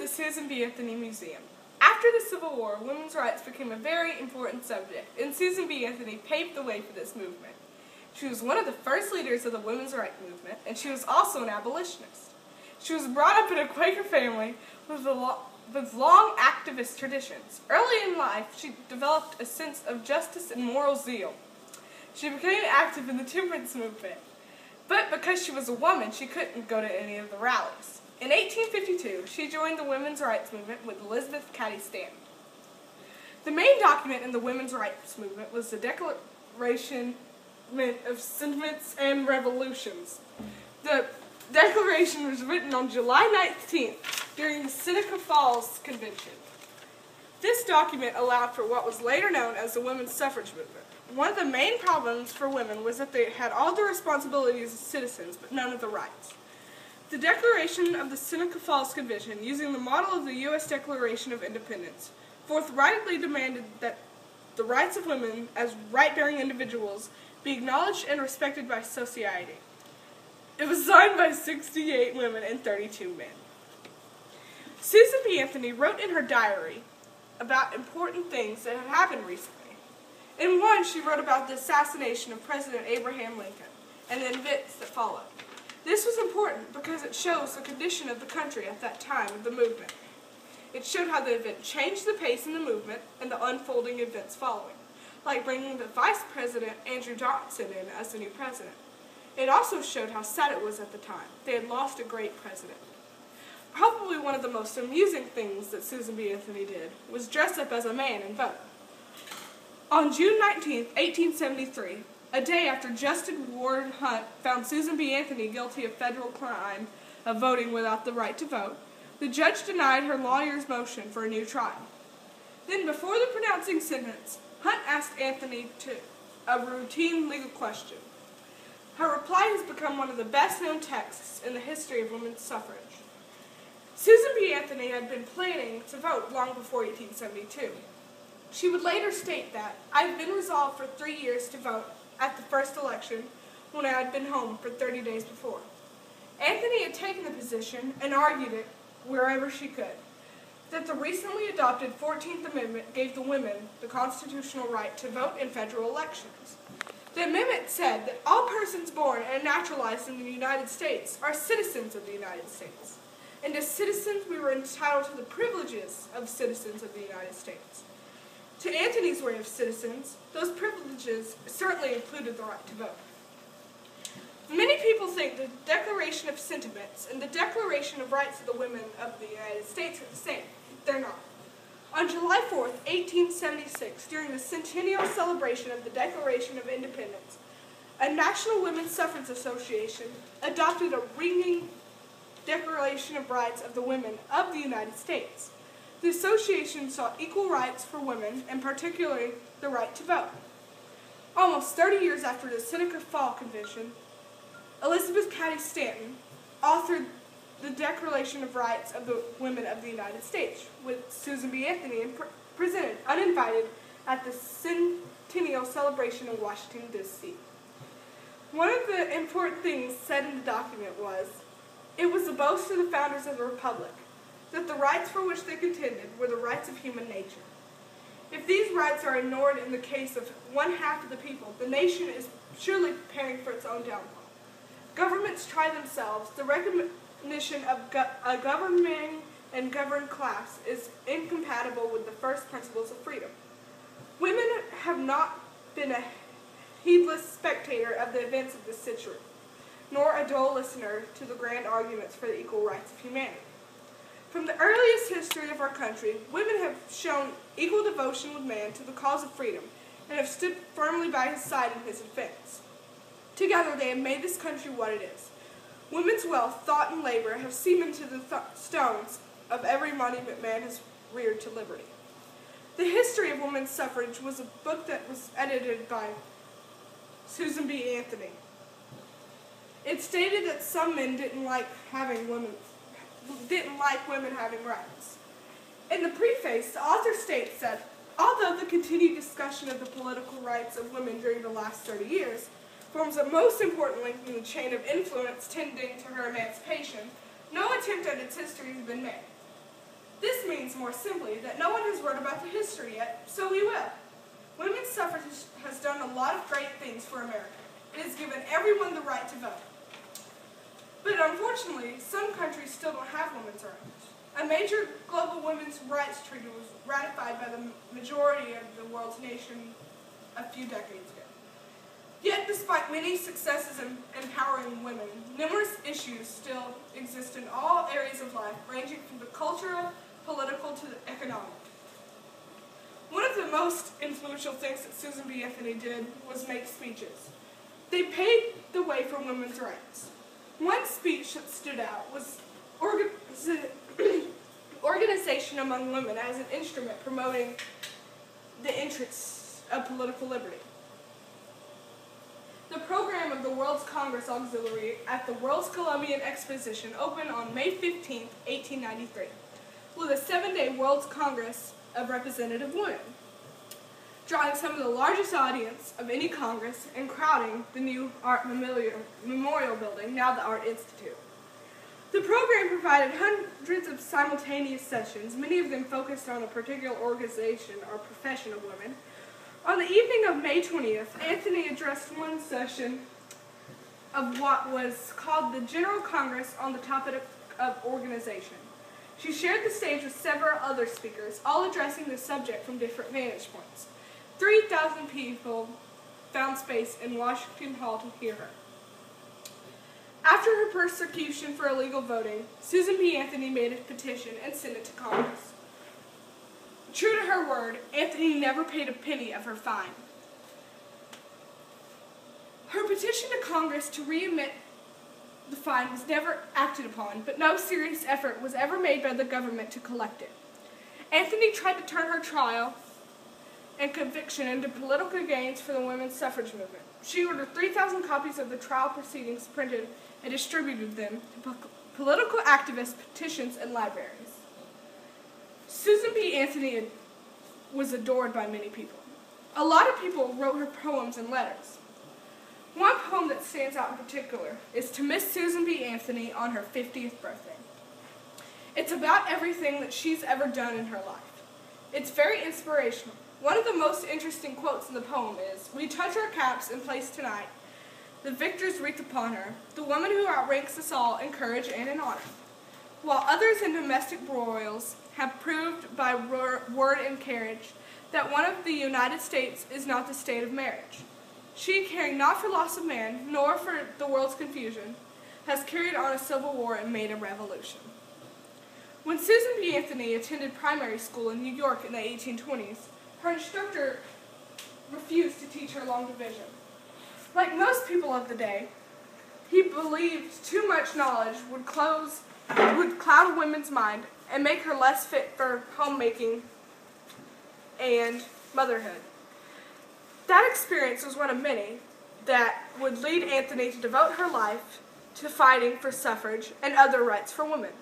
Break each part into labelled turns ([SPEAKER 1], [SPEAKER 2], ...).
[SPEAKER 1] Susan B. Anthony Museum. After the Civil War, women's rights became a very important subject, and Susan B. Anthony paved the way for this movement. She was one of the first leaders of the women's rights movement, and she was also an abolitionist. She was brought up in a Quaker family with long activist traditions. Early in life, she developed a sense of justice and moral zeal. She became active in the temperance movement, but because she was a woman, she couldn't go to any of the rallies. In 1852, she joined the women's rights movement with Elizabeth Cady Stanton. The main document in the women's rights movement was the Declaration of Sentiments and Revolutions. The Declaration was written on July 19th during the Seneca Falls Convention. This document allowed for what was later known as the women's suffrage movement. One of the main problems for women was that they had all the responsibilities as citizens, but none of the rights. The Declaration of the Seneca Falls Convention, using the model of the U.S. Declaration of Independence, forthrightly demanded that the rights of women as right-bearing individuals be acknowledged and respected by society. It was signed by 68 women and 32 men. Susan B. Anthony wrote in her diary about important things that had happened recently. In one, she wrote about the assassination of President Abraham Lincoln and the events that followed. This was important because it shows the condition of the country at that time of the movement. It showed how the event changed the pace in the movement and the unfolding events following, like bringing the Vice President Andrew Thompson in as the new president. It also showed how sad it was at the time. They had lost a great president. Probably one of the most amusing things that Susan B. Anthony did was dress up as a man and vote. On June 19, 1873, a day after Justice Warren Hunt found Susan B. Anthony guilty of federal crime of voting without the right to vote, the judge denied her lawyer's motion for a new trial. Then, before the pronouncing sentence, Hunt asked Anthony a routine legal question. Her reply has become one of the best-known texts in the history of women's suffrage. Susan B. Anthony had been planning to vote long before 1872. She would later state that, "I have been resolved for 3 years to vote at the first election when I had been home for 30 days before." Anthony had taken the position and argued it wherever she could, that the recently adopted 14th Amendment gave the women the constitutional right to vote in federal elections. The amendment said that all persons born and naturalized in the United States are citizens of the United States, and as citizens we were entitled to the privileges of citizens of the United States. To Anthony's way of citizens, those privileges certainly included the right to vote. Many people think the Declaration of Sentiments and the Declaration of Rights of the Women of the United States are the same. They're not. On July 4th, 1876, during the centennial celebration of the Declaration of Independence, a National Women's Suffrage Association adopted a ringing Declaration of Rights of the Women of the United States. The association sought equal rights for women, and particularly the right to vote. Almost 30 years after the Seneca Falls Convention, Elizabeth Cady Stanton authored the Declaration of Rights of the Women of the United States with Susan B. Anthony and presented uninvited at the centennial celebration in Washington, D.C. One of the important things said in the document was, "It was the boast of the founders of the Republic that the rights for which they contended were the rights of human nature. If these rights are ignored in the case of one half of the people, the nation is surely preparing for its own downfall. Governments try themselves. The recognition of a governing and governed class is incompatible with the first principles of freedom. Women have not been a heedless spectator of the events of this century, nor a dull listener to the grand arguments for the equal rights of humanity. From the earliest history of our country, women have shown equal devotion with man to the cause of freedom and have stood firmly by his side in his defense. Together they have made this country what it is. Women's wealth, thought, and labor have cemented the stones of every monument man has reared to liberty." The History of Women's Suffrage was a book that was edited by Susan B. Anthony. It stated that some men didn't like women having rights. In the preface, the author states that, although the continued discussion of the political rights of women during the last 30 years forms a most important link in the chain of influence tending to her emancipation, no attempt at its history has been made. This means, more simply, that no one has wrote about the history yet, so we will. Women's suffrage has done a lot of great things for America. It has given everyone the right to vote. But unfortunately, some countries still don't have women's rights. A major global women's rights treaty was ratified by the majority of the world's nations a few decades ago. Yet, despite many successes in empowering women, numerous issues still exist in all areas of life, ranging from the cultural, political, to the economic. One of the most influential things that Susan B. Anthony did was make speeches. They paved the way for women's rights. One speech that stood out was organization among women as an instrument promoting the interests of political liberty. The program of the World's Congress Auxiliary at the World's Columbian Exposition opened on May 15, 1893, with a 7-day World's Congress of Representative Women, drawing some of the largest audience of any Congress and crowding the new Art Memorial Building, now the Art Institute. The program provided hundreds of simultaneous sessions, many of them focused on a particular organization or profession of women. On the evening of May 20th, Anthony addressed one session of what was called the General Congress on the topic of organization. She shared the stage with several other speakers, all addressing the subject from different vantage points. 3,000 people found space in Washington Hall to hear her. After her persecution for illegal voting, Susan B. Anthony made a petition and sent it to Congress. True to her word, Anthony never paid a penny of her fine. Her petition to Congress to readmit the fine was never acted upon, but no serious effort was ever made by the government to collect it. Anthony tried to turn her trial and conviction into political gains for the women's suffrage movement. She ordered 3,000 copies of the trial proceedings printed and distributed them to political activists, petitions, and libraries. Susan B. Anthony was adored by many people. A lot of people wrote her poems and letters. One poem that stands out in particular is to Miss Susan B. Anthony on her 50th birthday. It's about everything that she's ever done in her life. It's very inspirational. One of the most interesting quotes in the poem is, "We touch our caps and place tonight the victor's wreath upon her, the woman who outranks us all in courage and in honor. While others in domestic broils have proved by word and carriage that one of the United States is not the state of marriage. She, caring not for loss of man, nor for the world's confusion, has carried on a civil war and made a revolution." When Susan B. Anthony attended primary school in New York in the 1820s, her instructor refused to teach her long division. Like most people of the day, he believed too much knowledge would cloud a woman's mind and make her less fit for homemaking and motherhood. That experience was one of many that would lead Anthony to devote her life to fighting for suffrage and other rights for women.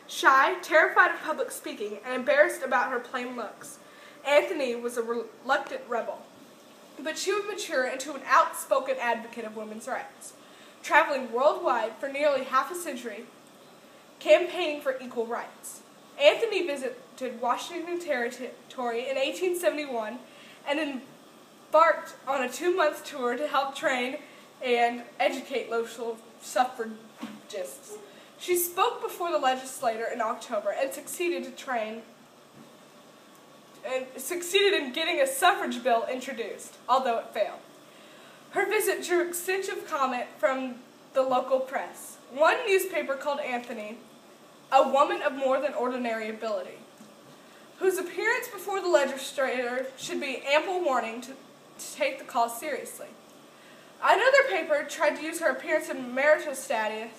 [SPEAKER 1] Shy, terrified of public speaking, and embarrassed about her plain looks, Anthony was a reluctant rebel. But she would mature into an outspoken advocate of women's rights, traveling worldwide for nearly half a century, campaigning for equal rights. Anthony visited Washington Territory in 1871 and embarked on a 2-month tour to help train and educate local suffragists. She spoke before the legislature in October and succeeded in getting a suffrage bill introduced, although it failed. Her visit drew extensive comment from the local press. One newspaper called Anthony a woman of more than ordinary ability, whose appearance before the legislature should be ample warning to take the cause seriously. Another paper tried to use her appearance and marital status,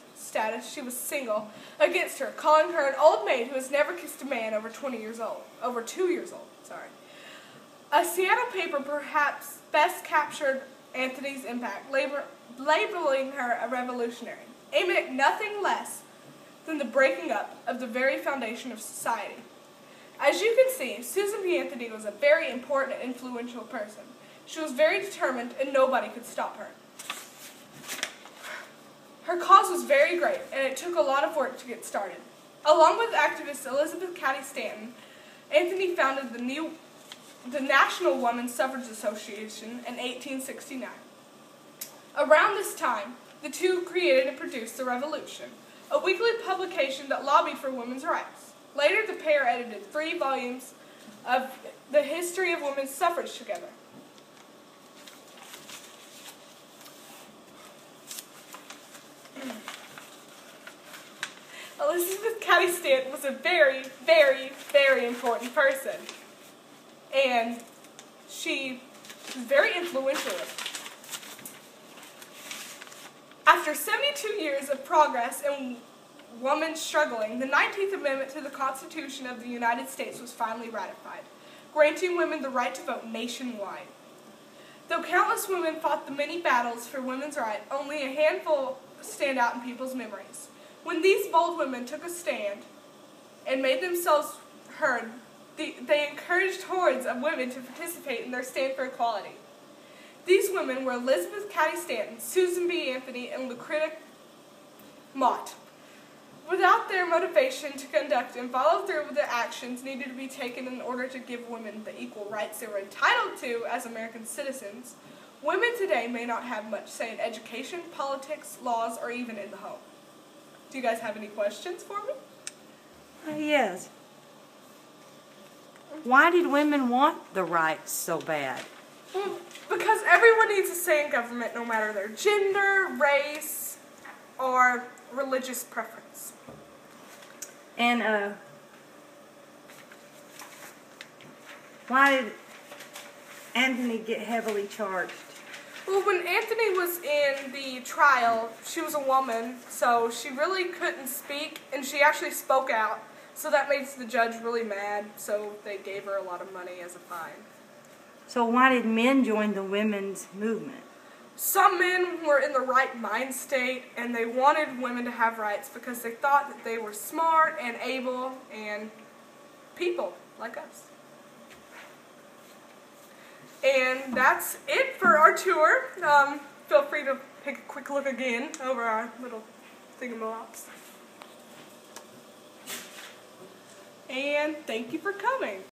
[SPEAKER 1] she was single, against her, calling her an old maid who has never kissed a man over 2 years old. A Seattle paper perhaps best captured Anthony's impact, labeling her a revolutionary, aiming at nothing less than the breaking up of the very foundation of society. As you can see, Susan B. Anthony was a very important and influential person. She was very determined, and nobody could stop her. Her cause was very great, and it took a lot of work to get started. Along with activist Elizabeth Cady Stanton, Anthony founded the National Women's Suffrage Association in 1869. Around this time, the two created and produced The Revolution, a weekly publication that lobbied for women's rights. Later, the pair edited 3 volumes of the history of women's suffrage together. Elizabeth Cady Stanton was a very, very, very important person, and she was very influential. After 72 years of progress and women's struggling, the 19th Amendment to the Constitution of the United States was finally ratified, granting women the right to vote nationwide. Though countless women fought the many battles for women's rights, only a handful stand out in people's memories. When these bold women took a stand and made themselves heard, they encouraged hordes of women to participate in their stand for equality. These women were Elizabeth Cady Stanton, Susan B. Anthony, and Lucretia Mott. Without their motivation to conduct and follow through with the actions needed to be taken in order to give women the equal rights they were entitled to as American citizens, women today may not have much say in education, politics, laws, or even in the home. Do you guys have any questions for me?
[SPEAKER 2] Yes. Why did women want the rights so bad?
[SPEAKER 1] Well, because everyone needs a say in government, no matter their gender, race, or religious preference.
[SPEAKER 2] And why did Anthony get heavily charged?
[SPEAKER 1] Well, when Anthony was in the trial, she was a woman, so she really couldn't speak, and she actually spoke out. So that makes the judge really mad, so they gave her a lot of money as a fine.
[SPEAKER 2] So why did men join the women's movement?
[SPEAKER 1] Some men were in the right mind state, and they wanted women to have rights because they thought that they were smart and able and people like us. And that's it for our tour. Feel free to take a quick look again over our little thingamabobs. And thank you for coming.